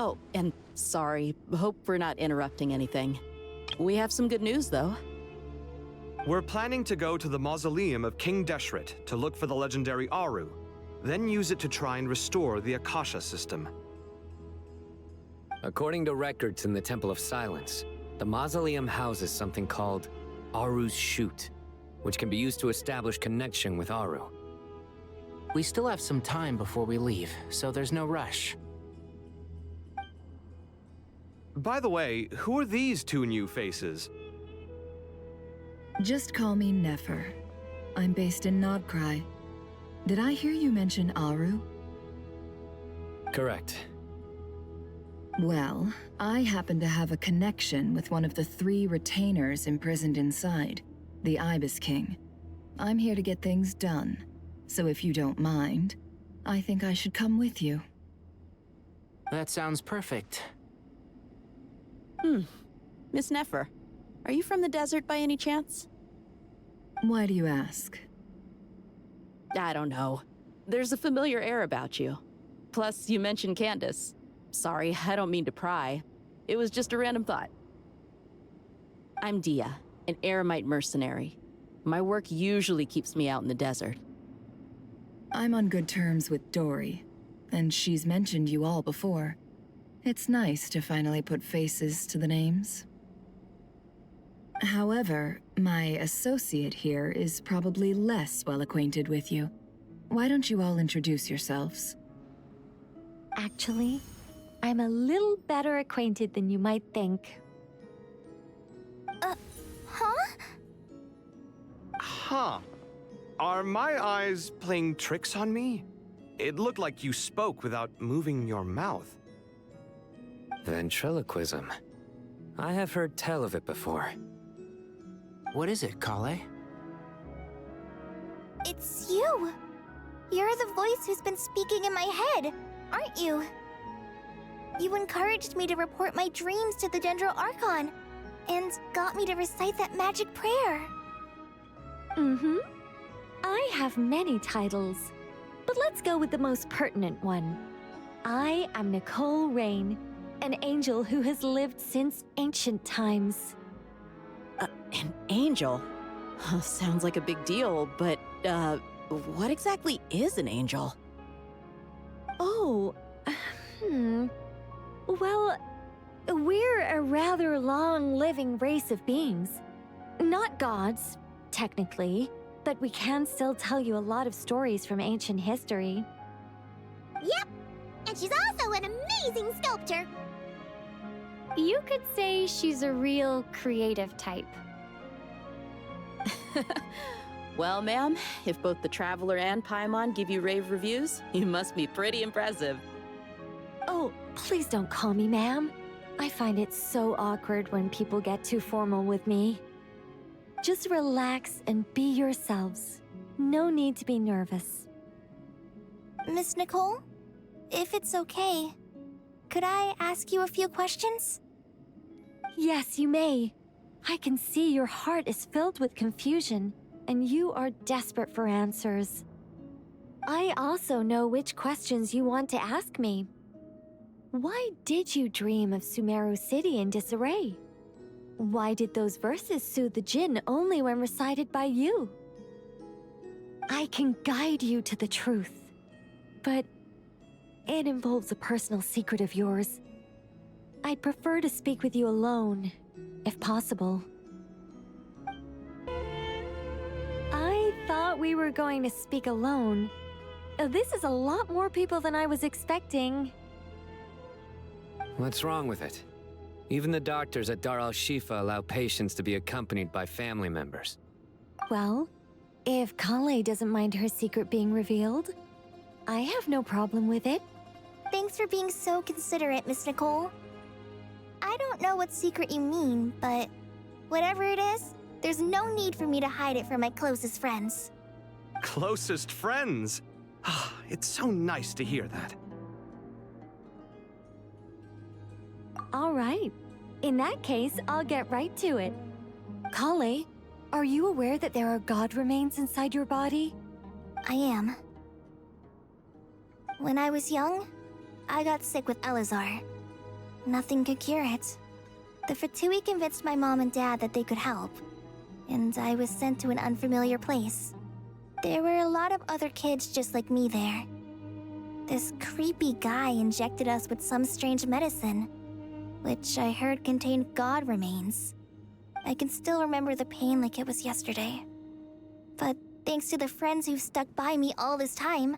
Oh, and sorry, hope we're not interrupting anything. We have some good news, though. We're planning to go to the mausoleum of King Deshret to look for the legendary Aru, then use it to try and restore the Akasha system. According to records in the Temple of Silence, the mausoleum houses something called Aru's Chute, which can be used to establish connection with Aru. We still have some time before we leave, so there's no rush. By the way, who are these two new faces? Just call me Nefer. I'm based in Nodcry. Did I hear you mention Aru? Correct. Well, I happen to have a connection with one of the 3 retainers imprisoned inside, the Ibis King. I'm here to get things done, so if you don't mind, I think I should come with you. That sounds perfect. Miss Nefer, are you from the desert by any chance? Why do you ask? I don't know. There's a familiar air about you. Plus, you mentioned Candace. Sorry, I don't mean to pry. It was just a random thought. I'm Dia, an Eremite mercenary. My work usually keeps me out in the desert. I'm on good terms with Dory, and she's mentioned you all before. It's nice to finally put faces to the names. However, my associate here is probably less well acquainted with you. Why don't you all introduce yourselves? Actually, I'm a little better acquainted than you might think. Huh? Huh. Are my eyes playing tricks on me? It looked like you spoke without moving your mouth. Ventriloquism. I have heard tell of it before. What is it, Collei? It's you! You're the voice who's been speaking in my head, aren't you? You encouraged me to report my dreams to the Dendro Archon, and got me to recite that magic prayer. I have many titles, but let's go with the most pertinent one. I am Nicole Rain, an angel who has lived since ancient times. An angel? Sounds like a big deal, but, what exactly is an angel? Oh, Well, we're a rather long-living race of beings. Not gods, technically, but we can still tell you a lot of stories from ancient history. Yep, and she's also an amazing sculptor. You could say she's a real creative type. Well, ma'am, if both the Traveler and Paimon give you rave reviews, you must be pretty impressive. Oh, please don't call me ma'am. I find it so awkward when people get too formal with me. Just relax and be yourselves. No need to be nervous. Miss Nicole, if it's okay, could I ask you a few questions? Yes, you may. I can see your heart is filled with confusion, and you are desperate for answers. I also know which questions you want to ask me. Why did you dream of Sumeru City in disarray? Why did those verses soothe the Jinn only when recited by you? I can guide you to the truth, but it involves a personal secret of yours. I'd prefer to speak with you alone, if possible. I thought we were going to speak alone. This is a lot more people than I was expecting. What's wrong with it? Even the doctors at Dar al-Shifa allow patients to be accompanied by family members. Well, if Collei doesn't mind her secret being revealed, I have no problem with it. Thanks for being so considerate, Miss Nicole. I don't know what secret you mean, but whatever it is, there's no need for me to hide it from my closest friends. Closest friends? It's so nice to hear that. All right. In that case, I'll get right to it. Collei, are you aware that there are god remains inside your body? I am. When I was young, I got sick with Elazar, nothing could cure it. The Fatui convinced my mom and dad that they could help, and I was sent to an unfamiliar place. There were a lot of other kids just like me there. This creepy guy injected us with some strange medicine, which I heard contained god remains. I can still remember the pain like it was yesterday. But thanks to the friends who've stuck by me all this time,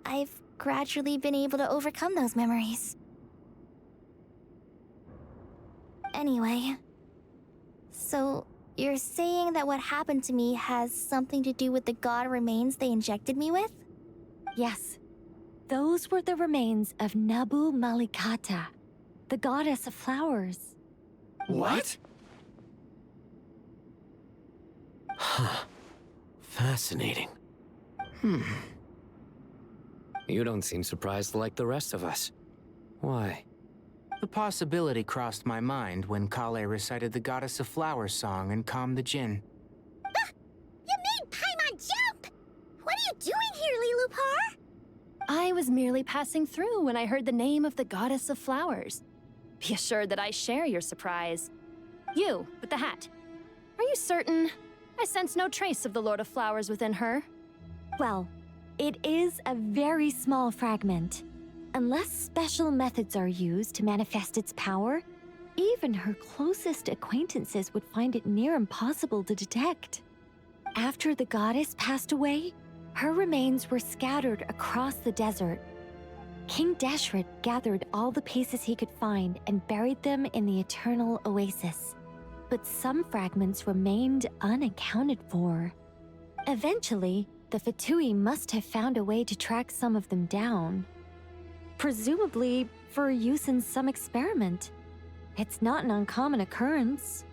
I've gradually been able to overcome those memories. Anyway, so you're saying that what happened to me has something to do with the god remains they injected me with? Yes. Those were the remains of Nabu Malikata, the goddess of flowers. What? Huh. Fascinating. You don't seem surprised like the rest of us. Why? The possibility crossed my mind when Collei recited the Goddess of Flowers song and calmed the Jinn. You made Paimon jump! What are you doing here, Lilupar? I was merely passing through when I heard the name of the Goddess of Flowers. Be assured that I share your surprise. You, with the hat. Are you certain? I sense no trace of the Lord of Flowers within her. Well, it is a very small fragment. Unless special methods are used to manifest its power, even her closest acquaintances would find it near impossible to detect. After the goddess passed away, her remains were scattered across the desert. King Deshret gathered all the pieces he could find and buried them in the Eternal Oasis. But some fragments remained unaccounted for. Eventually, the Fatui must have found a way to track some of them down. Presumably for use in some experiment. It's not an uncommon occurrence.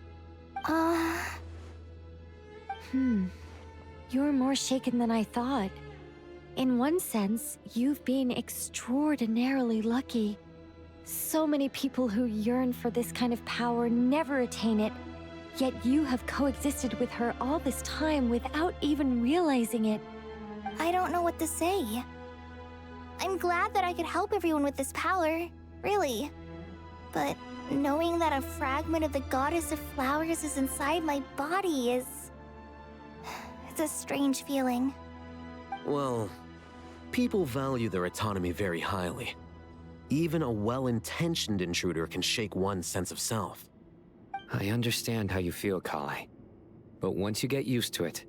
You're more shaken than I thought. In one sense, you've been extraordinarily lucky. So many people who yearn for this kind of power never attain it, yet you have coexisted with her all this time without even realizing it. I don't know what to say. I'm glad that I could help everyone with this power, really. But knowing that a fragment of the Goddess of Flowers is inside my body is... it's a strange feeling. Well, people value their autonomy very highly. Even a well-intentioned intruder can shake one's sense of self. I understand how you feel, Collei. But once you get used to it,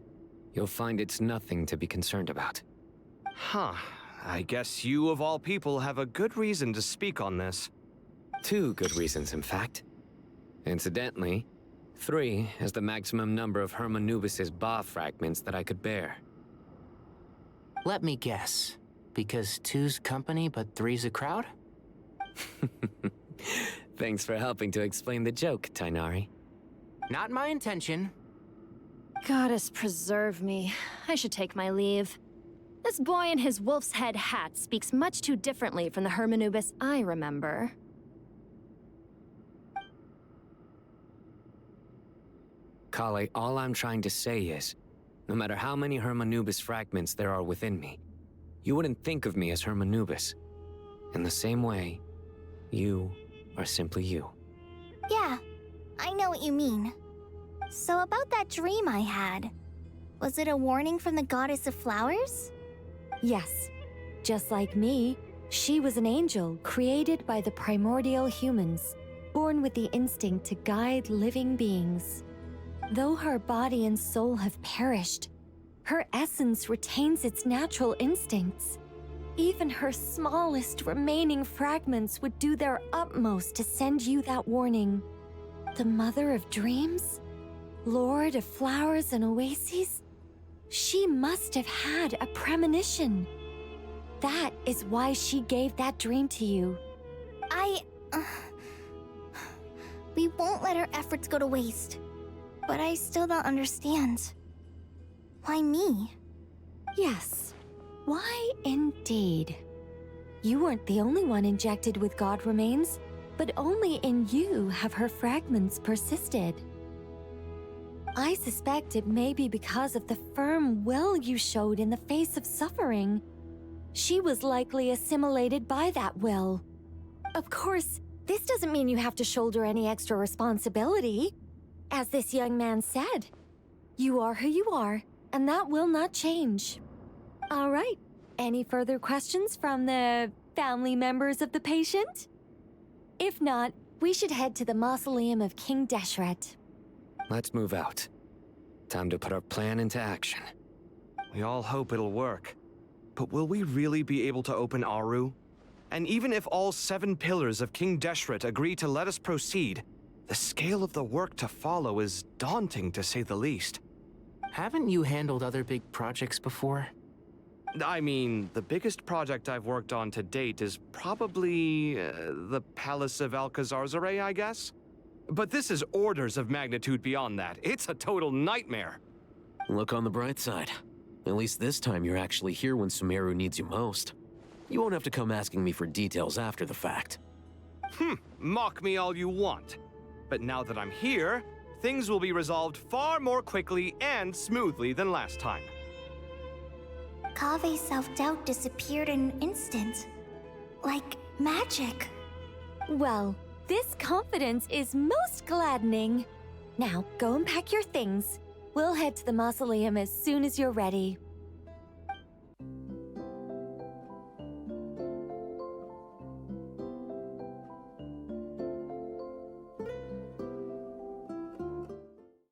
you'll find it's nothing to be concerned about. Huh. I guess you, of all people, have a good reason to speak on this. 2 good reasons, in fact. Incidentally, 3 is the maximum number of Hermanubis's Ba fragments that I could bear. Let me guess. Because 2's company, but 3's a crowd? Thanks for helping to explain the joke, Tighnari. Not my intention. Goddess preserve me. I should take my leave. This boy in his wolf's head hat speaks much too differently from the Hermanubis I remember. Collei, all I'm trying to say is, no matter how many Hermanubis fragments there are within me, you wouldn't think of me as Hermanubis. In the same way, you are simply you. Yeah, I know what you mean. So about that dream I had, was it a warning from the Goddess of Flowers? Yes. Just like me, she was an angel created by the primordial humans, born with the instinct to guide living beings. Though her body and soul have perished, her essence retains its natural instincts. Even her smallest remaining fragments would do their utmost to send you that warning. The Mother of Dreams? Lord of Flowers and Oases? She must have had a premonition. That is why she gave that dream to you. We won't let our efforts go to waste. But I still don't understand. Why me? Yes. Why indeed? You weren't the only one injected with god remains, but only in you have her fragments persisted. I suspect it may be because of the firm will you showed in the face of suffering. She was likely assimilated by that will. Of course, This doesn't mean you have to shoulder any extra responsibility. As this young man said, you are who you are, and that will not change. All right, any further questions from the family members of the patient? If not, we should head to the mausoleum of King Deshret. Let's move out. Time to put our plan into action. We all hope it'll work. But will we really be able to open Aru? And even if all 7 pillars of King Deshret agree to let us proceed, the scale of the work to follow is daunting, to say the least. Haven't you handled other big projects before? I mean, the biggest project I've worked on to date is probably the Palace of Alcazarzaray, I guess? But this is orders of magnitude beyond that. It's a total nightmare. Look on the bright side. At least this time you're actually here when Sumeru needs you most. You won't have to come asking me for details after the fact. Mock me all you want. But now that I'm here, things will be resolved far more quickly and smoothly than last time. Kave's self-doubt disappeared in an instant. Like magic. Well, this confidence is most gladdening. Now, go and pack your things. We'll head to the mausoleum as soon as you're ready.